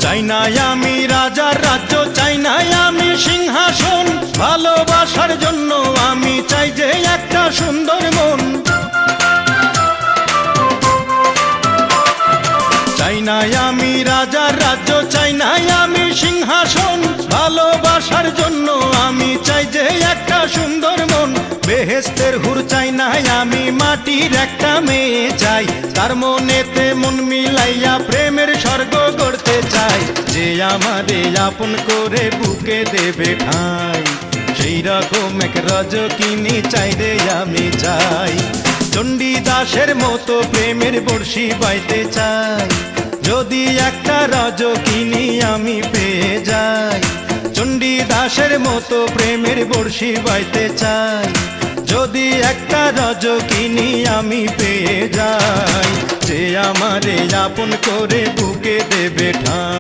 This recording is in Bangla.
চাই না আমি রাজার রাজ্য, চাই না আমি সিংহাসন, ভালোবাসার জন্য আমি চাই যে একটা সুন্দর মন। চাই না আমি রাজার রাজ্য, চাই না আমি সিংহাসন, ভালোবাসার জন্য আমি চাই যে একটা সুন্দর মন। বেহেশতের হুর চাই না আমি, মাটির একটা মেয়ে চাই, তার মনেতে মন মিলাইয়া প্রেমের স্বর্গ গড়তে চাই। যে আমারে আপন করে বুকে দেবে ঠাঁই, সেই রকম এক রজকিনী চাই রে আমি চাই। চণ্ডীদাসের মতো প্রেমের বর্ষি বাইতে চাই, যদি একটা রজকিনী আমি পেয়ে যাই। চণ্ডীদাসের মতো প্রেমের বর্ষি বাইতে চাই, যদি একটা রজকিনী আমি পেয়ে যাই। যে আমারে আপন করে বুকে দেবে ঠাঁই।